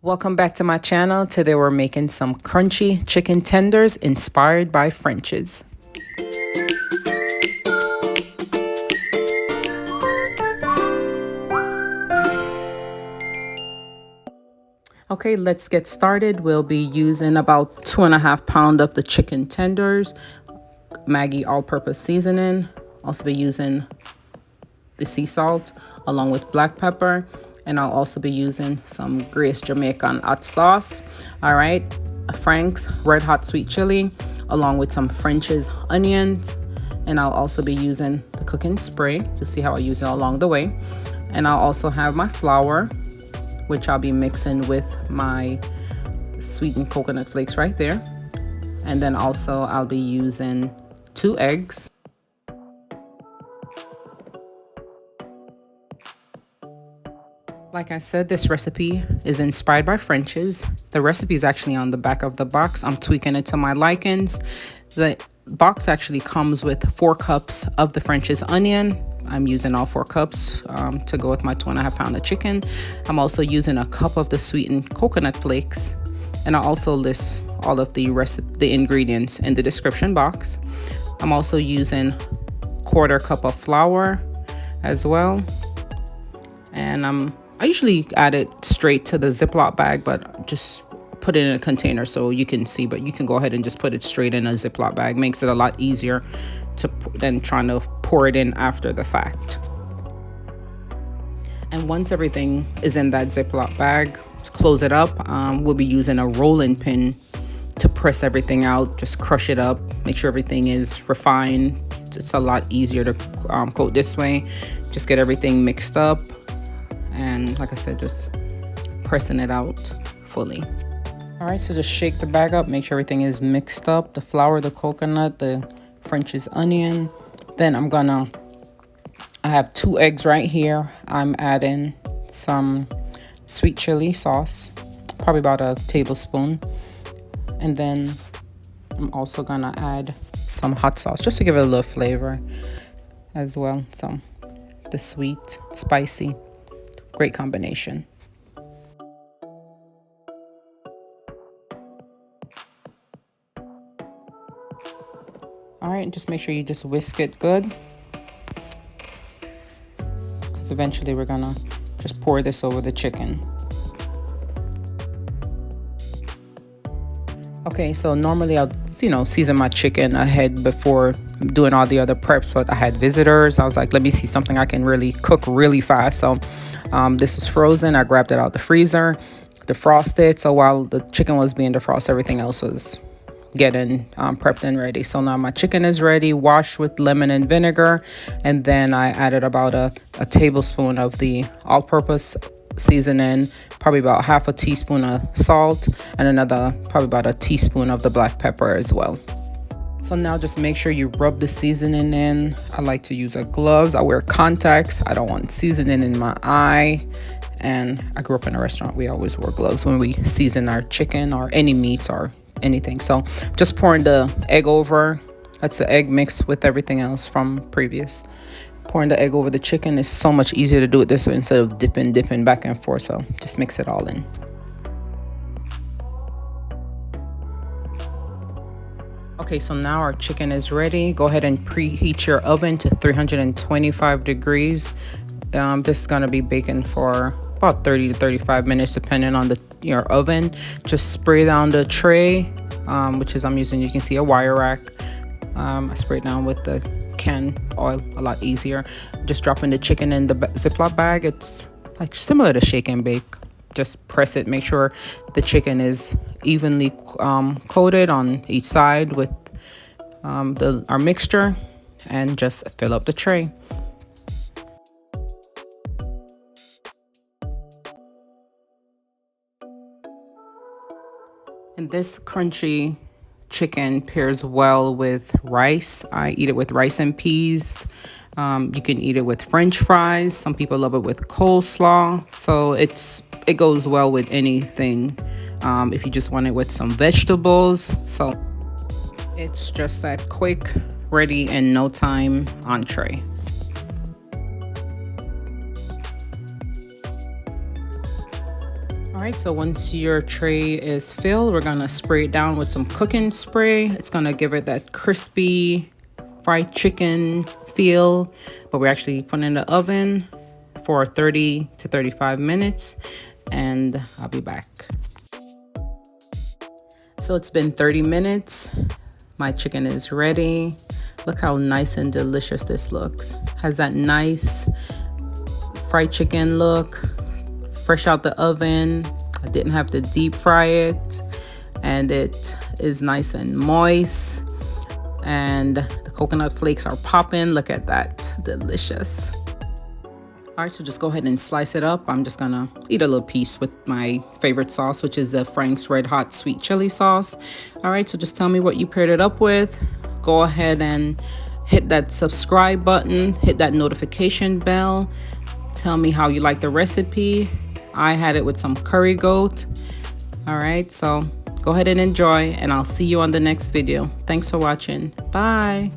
Welcome back to my channel. Today we're making some crunchy chicken tenders inspired by French's. Okay, let's get started. We'll be using about 2.5 pounds of the chicken tenders, Maggi all-purpose seasoning. Also be using the sea salt along with black pepper. And I'll also be using some Grace Jamaican hot sauce. All right, Frank's red hot sweet chili, along with some French's onions. And I'll also be using the cooking spray. You'll see how I use it along the way. And I'll also have my flour, which I'll be mixing with my sweetened coconut flakes right there. And then also I'll be using 2 eggs. Like I said, this recipe is inspired by French's. The recipe is actually on the back of the box. I'm tweaking it to my likings. The box actually comes with 4 cups of the French's onion. I'm using all 4 cups to go with my 2.5 pounds of chicken. I'm also using a cup of the sweetened coconut flakes. And I'll also list all of the ingredients in the description box. I'm also using 1/4 cup of flour as well. And I usually add it straight to the Ziploc bag, but just put it in a container so you can see. But you can go ahead and just put it straight in a Ziploc bag. Makes it a lot easier than trying to pour it in after the fact. And once everything is in that Ziploc bag, close it up. We'll be using a rolling pin to press everything out. Just crush it up. Make sure everything is refined. It's a lot easier to coat this way. Just get everything mixed up. And like I said, just pressing it out fully. All right, so just shake the bag up, make sure everything is mixed up, the flour, the coconut, the French's onion. Then I have 2 eggs right here. I'm adding some sweet chili sauce, probably about a tablespoon. And then I'm also gonna add some hot sauce just to give it a little flavor as well. So the sweet, spicy, great combination. All right, just make sure you just whisk it good, because eventually we're gonna just pour this over the chicken. Okay, so normally I'll season my chicken ahead before doing all the other preps, but I had visitors. I was like, let me see something I can really cook really fast. So this was frozen. I grabbed it out the freezer, defrosted. So while the chicken was being defrosted, everything else was getting prepped and ready. So now my chicken is ready, washed with lemon and vinegar. And then I added about a tablespoon of the all-purpose seasoning, probably about 1/2 teaspoon of salt, and another probably about a teaspoon of the black pepper as well. So now just make sure you rub the seasoning in. I like to use gloves. I wear contacts. I don't want seasoning in my eye. And I grew up in a restaurant. We always wore gloves when we season our chicken or any meats or anything. So just pouring the egg over. That's the egg mixed with everything else from previous. Pouring the egg over the chicken is so much easier to do it this way instead of dipping back and forth. So just mix it all in. Okay, so now our chicken is ready. Go ahead and preheat your oven to 325 degrees. This is gonna be baking for about 30 to 35 minutes depending on your oven. Just spray down the tray, which is I'm using, you can see, a wire rack. I spray it down with the can oil, a lot easier. Just dropping the chicken in the Ziploc bag. It's like similar to shake and bake. Just press it, make sure the chicken is evenly coated on each side with our mixture, and just fill up the tray. And this crunchy chicken pairs well with rice. I eat it with rice and peas. You can eat it with French fries. Some people love it with coleslaw. So it goes well with anything. If you just want it with some vegetables. So it's just that quick, ready in no time entree. Alright, so once your tray is filled, we're gonna spray it down with some cooking spray. It's gonna give it that crispy fried chicken feel, but we're actually putting it in the oven for 30 to 35 minutes, and I'll be back. So it's been 30 minutes. My chicken is ready. Look how nice and delicious this looks. Has that nice fried chicken look. Fresh out the oven. I didn't have to deep fry it, and it is nice and moist, and the coconut flakes are popping. Look at that, delicious. All right, so just go ahead and slice it up. I'm just gonna eat a little piece with my favorite sauce, which is the Frank's Red Hot Sweet Chili Sauce. All right, so just tell me what you paired it up with. Go ahead and hit that subscribe button, hit that notification bell. Tell me how you like the recipe. I had it with some curry goat. All right, so go ahead and enjoy, and I'll see you on the next video. Thanks for watching. Bye.